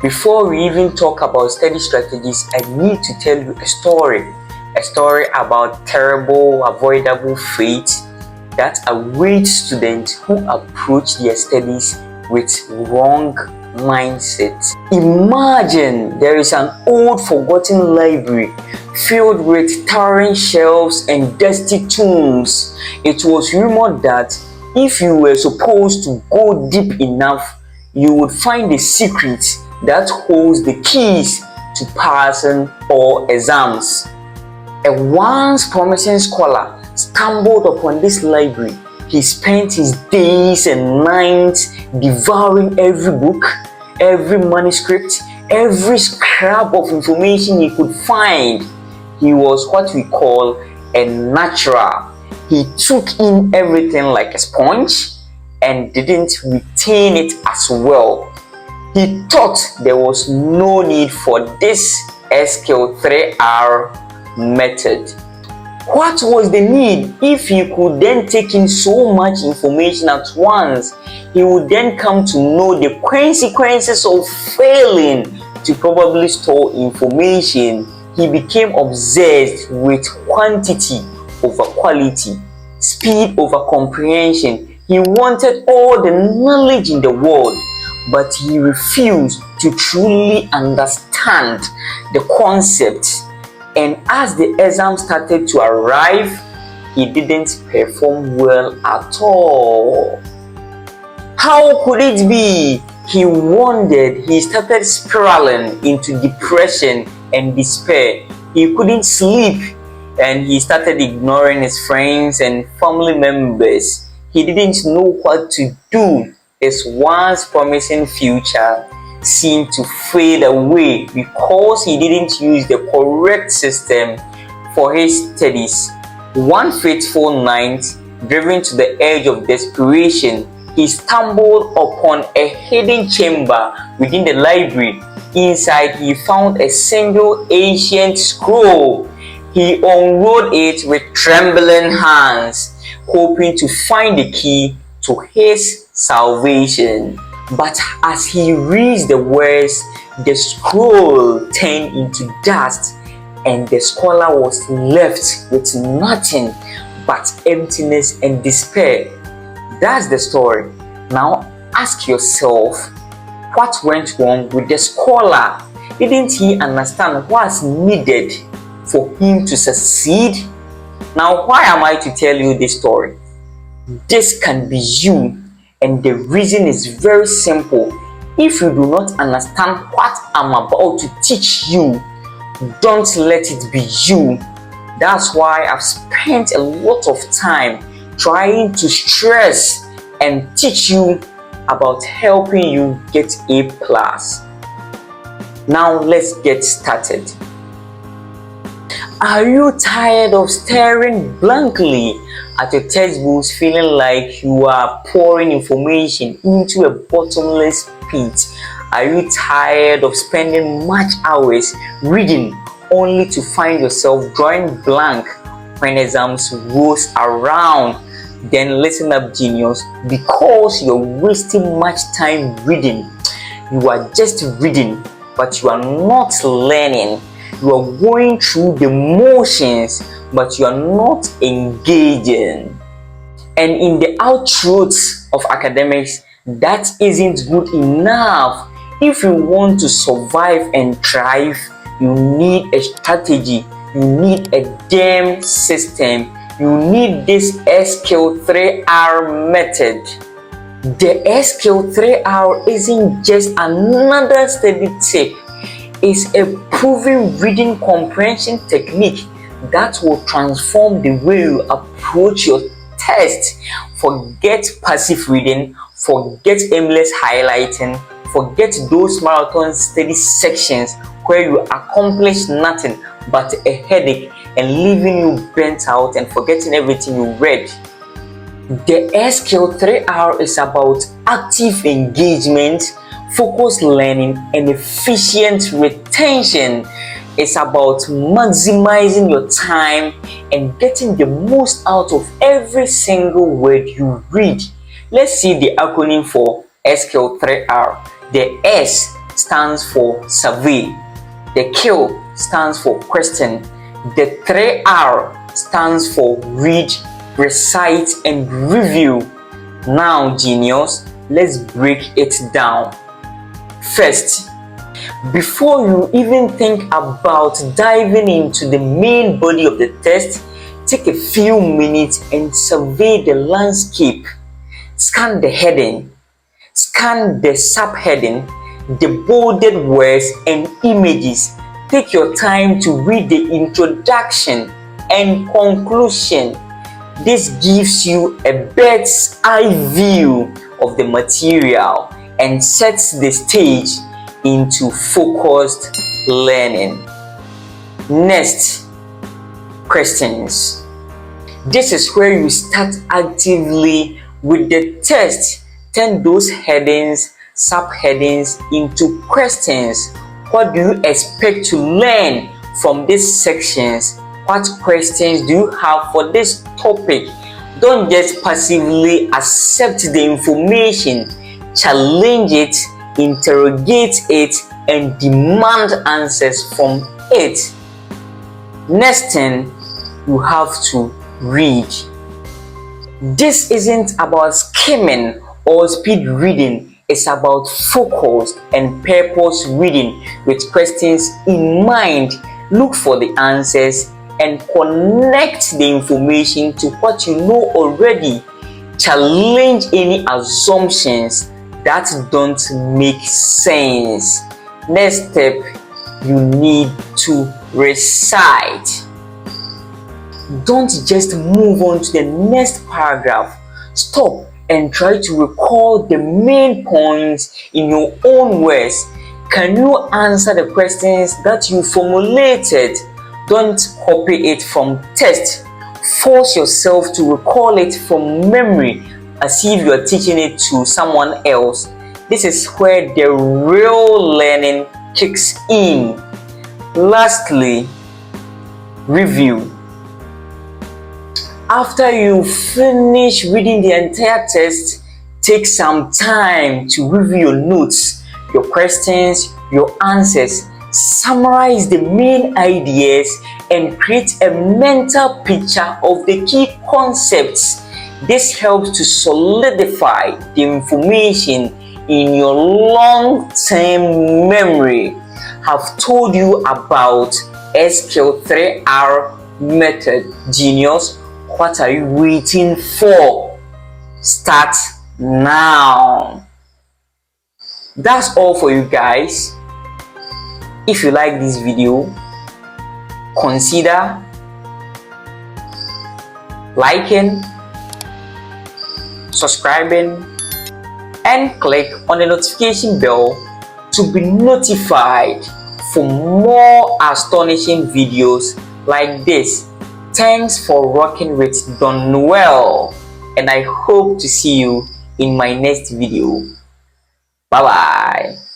Before we even talk about study strategies, I need to tell you a story about terrible, avoidable fate that awaits students who approach their studies with wrong mindset. Imagine there is an old forgotten library filled with towering shelves and dusty tomes. It was rumored that if you were supposed to go deep enough, you would find a secret that holds the keys to passing all exams. A once promising scholar stumbled upon this library. He spent his days and nights devouring every book, every manuscript, every scrap of information he could find. He was what we call a natural. He took in everything like a sponge and didn't retain it as well. He thought there was no need for this SQ3R method. What was the need? If he could then take in so much information at once, he would then come to know the consequences of failing to probably store information. He became obsessed with quantity over quality, speed over comprehension. He wanted all the knowledge in the world, but he refused to truly understand the concept. And as the exam started to arrive, he didn't perform well at all. How could it be? He wondered. He started spiraling into depression and despair. He couldn't sleep and he started ignoring his friends and family members. He didn't know what to do. His once promising future seemed to fade away because he didn't use the correct system for his studies. One fateful night, driven to the edge of desperation, he stumbled upon a hidden chamber within the library. Inside, he found a single ancient scroll. He unrolled it with trembling hands, hoping to find the key to his salvation. But as he reads the words, the scroll turned into dust, and the scholar was left with nothing but emptiness and despair. That's the story. Now ask yourself, what went wrong with the scholar? Didn't he understand what's needed for him to succeed? Now, why am I to tell you this story? This can be you. And the reason is very simple. If you do not understand what I'm about to teach you, don't let it be you. That's why I've spent a lot of time trying to stress and teach you about helping you get A+. Now let's get started. Are you tired of staring blankly at your textbooks, feeling like you are pouring information into a bottomless pit? Are you tired of spending much hours reading only to find yourself drawing blank when exams rolls around? Then listen up, genius, because you're wasting much time reading. You are just reading, but you are not learning. You are going through the motions, but you are not engaging. And in the outtruths of academics, that isn't good enough. If you want to survive and thrive, you need a strategy. You need a damn system. You need this SQ3R method. The SQ3R isn't just another study tip. It's a proven reading comprehension technique that will transform the way you approach your test. Forget passive reading, forget aimless highlighting, forget those marathon study sections where you accomplish nothing but a headache and leaving you burnt out and forgetting everything you read. The SQ3R is about active engagement, focused learning, and efficient retention. It's about maximizing your time and getting the most out of every single word you read. Let's see the acronym for SQ3R. The S stands for survey. The Q stands for question. The 3R stands for read, recite, and review. Now, genius, let's break it down. First, before you even think about diving into the main body of the test, take a few minutes and survey the landscape. Scan the heading, scan the subheading, the bolded words and images. Take your time to read the introduction and conclusion. This gives you a bird's eye view of the material and sets the stage into focused learning. Next, questions. This is where you start actively with the test. Turn those headings, subheadings into questions. What do you expect to learn from these sections? What questions do you have for this topic? Don't just passively accept the information. Challenge it, interrogate it, and demand answers from it. Next thing, you have to read. This isn't about skimming or speed reading. It's about focused and purpose reading with questions in mind. Look for the answers and connect the information to what you know already. Challenge any assumptions that don't make sense. Next step, you need to recite. Don't just move on to the next paragraph. Stop and try to recall the main points in your own words. Can you answer the questions that you formulated? Don't copy it from text. Force yourself to recall it from memory as if you are teaching it to someone else. This is where the real learning kicks in. Lastly, review. After you finish reading the entire text, take some time to review your notes, your questions, your answers. Summarize the main ideas and create a mental picture of the key concepts. This helps to solidify the information in your long-term memory. I've told you about SQ3R method. Genius, what are you waiting for? Start now. That's all for you guys. If you like this video, consider liking, subscribing, and click on the notification bell to be notified for more astonishing videos like this. Thanks for rocking with Don Noel, and I hope to see you in my next video. Bye bye.